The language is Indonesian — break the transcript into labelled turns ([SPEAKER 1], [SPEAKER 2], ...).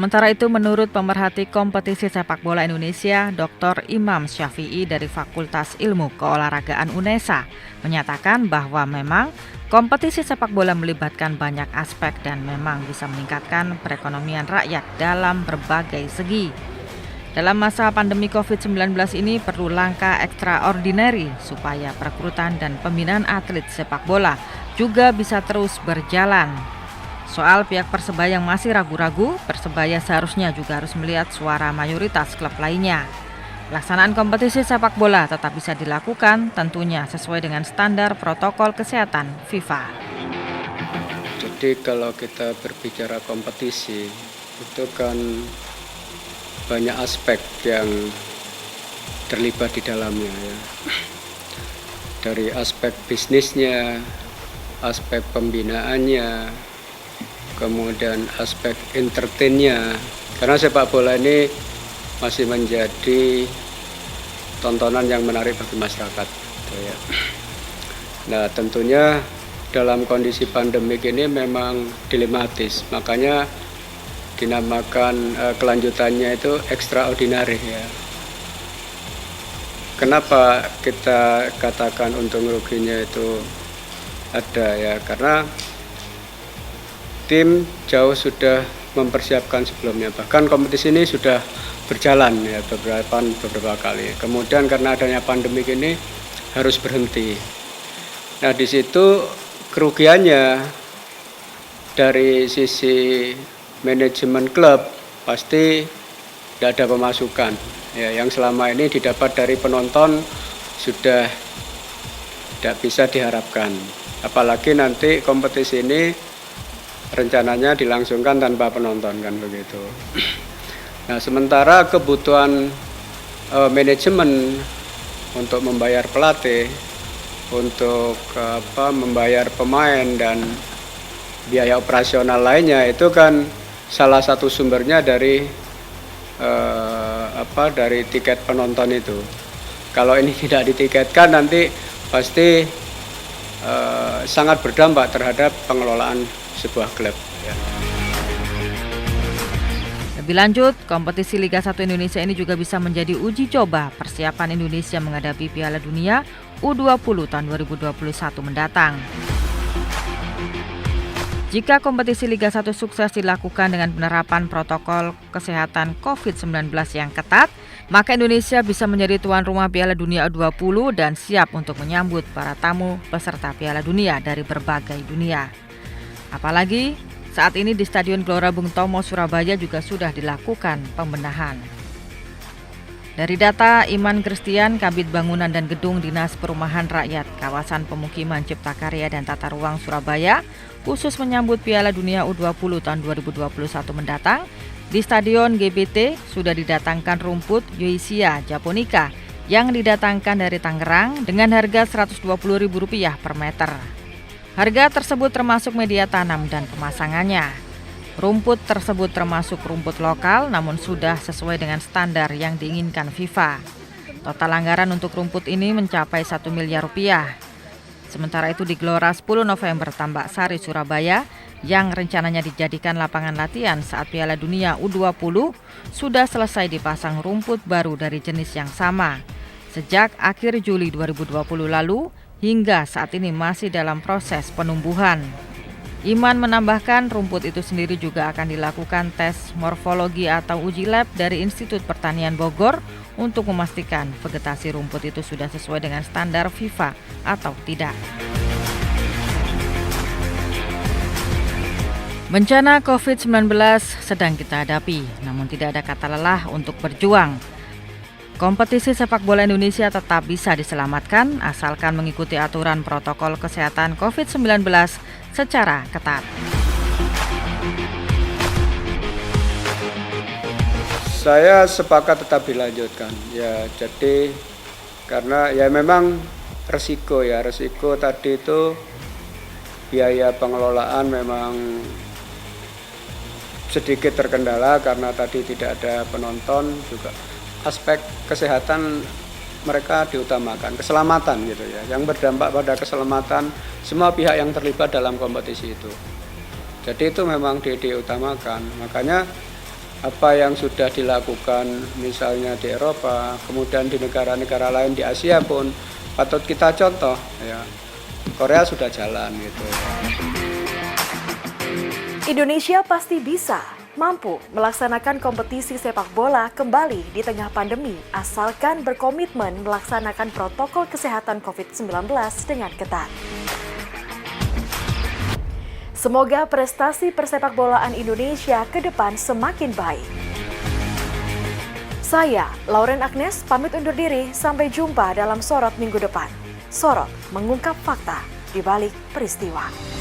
[SPEAKER 1] Sementara itu, menurut pemerhati kompetisi sepak bola Indonesia, Dr. Imam Syafi'i dari Fakultas Ilmu Keolahragaan UNESA, menyatakan bahwa memang kompetisi sepak bola melibatkan banyak aspek dan memang bisa meningkatkan perekonomian rakyat dalam berbagai segi. Dalam masa pandemi COVID-19 ini perlu langkah ekstraordinari supaya perekrutan dan pembinaan atlet sepak bola juga bisa terus berjalan. Soal pihak Persebaya yang masih ragu-ragu, Persebaya seharusnya juga harus melihat suara mayoritas klub lainnya. Pelaksanaan kompetisi sepak bola tetap bisa dilakukan tentunya sesuai dengan standar protokol kesehatan FIFA.
[SPEAKER 2] Jadi kalau kita berbicara kompetisi, itu kan banyak aspek yang terlibat di dalamnya ya. Dari aspek bisnisnya, aspek pembinaannya, kemudian aspek entertainnya, karena sepak bola ini masih menjadi tontonan yang menarik bagi masyarakat. Nah, tentunya dalam kondisi pandemik ini memang dilematis, makanya dinamakan kelanjutannya itu extraordinary ya. Kenapa kita katakan untung ruginya itu ada ya, karena tim jauh sudah mempersiapkan sebelumnya, bahkan kompetisi ini sudah berjalan ya beberapa kali. Kemudian karena adanya pandemi ini harus berhenti. Nah, di situ kerugiannya dari sisi manajemen klub pasti tidak ada pemasukan. Ya, yang selama ini didapat dari penonton sudah tidak bisa diharapkan. Apalagi nanti kompetisi ini rencananya dilangsungkan tanpa penonton kan begitu. Nah, sementara kebutuhan manajemen untuk membayar pelatih, untuk membayar pemain dan biaya operasional lainnya itu kan salah satu sumbernya dari dari tiket penonton itu. Kalau ini tidak ditiketkan nanti pasti sangat berdampak terhadap pengelolaan sebuah klub. Ya.
[SPEAKER 1] Lebih lanjut, kompetisi Liga 1 Indonesia ini juga bisa menjadi uji coba persiapan Indonesia menghadapi Piala Dunia U20 tahun 2021 mendatang. Jika kompetisi Liga 1 sukses dilakukan dengan penerapan protokol kesehatan COVID-19 yang ketat, maka Indonesia bisa menjadi tuan rumah Piala Dunia U20 dan siap untuk menyambut para tamu peserta Piala Dunia dari berbagai dunia. Apalagi saat ini di Stadion Gelora Bung Tomo Surabaya juga sudah dilakukan pembenahan. Dari data Iman Kristian, Kabid Bangunan dan Gedung Dinas Perumahan Rakyat Kawasan Pemukiman Cipta Karya dan Tata Ruang Surabaya, khusus menyambut Piala Dunia U20 tahun 2021 mendatang, di Stadion GBT sudah didatangkan rumput Yoisia Japonica yang didatangkan dari Tangerang dengan harga Rp120.000 per meter. Harga tersebut termasuk media tanam dan pemasangannya. Rumput tersebut termasuk rumput lokal namun sudah sesuai dengan standar yang diinginkan FIFA. Total anggaran untuk rumput ini mencapai Rp1 miliar. Sementara itu di Gelora 10 November Tambak Sari Surabaya yang rencananya dijadikan lapangan latihan saat Piala Dunia U20 sudah selesai dipasang rumput baru dari jenis yang sama. Sejak akhir Juli 2020 lalu hingga saat ini masih dalam proses penumbuhan. Iman menambahkan rumput itu sendiri juga akan dilakukan tes morfologi atau uji lab dari Institut Pertanian Bogor untuk memastikan vegetasi rumput itu sudah sesuai dengan standar FIFA atau tidak. Bencana COVID-19 sedang kita hadapi, namun tidak ada kata lelah untuk berjuang. Kompetisi sepak bola Indonesia tetap bisa diselamatkan asalkan mengikuti aturan protokol kesehatan COVID-19 secara ketat.
[SPEAKER 2] Saya sepakat tetap dilanjutkan. Ya, jadi karena ya memang resiko tadi itu biaya pengelolaan memang sedikit terkendala karena tadi tidak ada penonton juga. Aspek kesehatan mereka diutamakan, keselamatan gitu ya, yang berdampak pada keselamatan semua pihak yang terlibat dalam kompetisi itu. Jadi itu memang diutamakan. Makanya apa yang sudah dilakukan misalnya di Eropa, kemudian di negara-negara lain di Asia pun patut kita contoh ya. Korea sudah jalan gitu.
[SPEAKER 3] Indonesia pasti bisa mampu melaksanakan kompetisi sepak bola kembali di tengah pandemi asalkan berkomitmen melaksanakan protokol kesehatan COVID-19 dengan ketat. Semoga prestasi persepakbolaan Indonesia ke depan semakin baik. Saya, Lauren Agnes, pamit undur diri. Sampai jumpa dalam Sorot minggu depan. Sorot mengungkap fakta di balik peristiwa.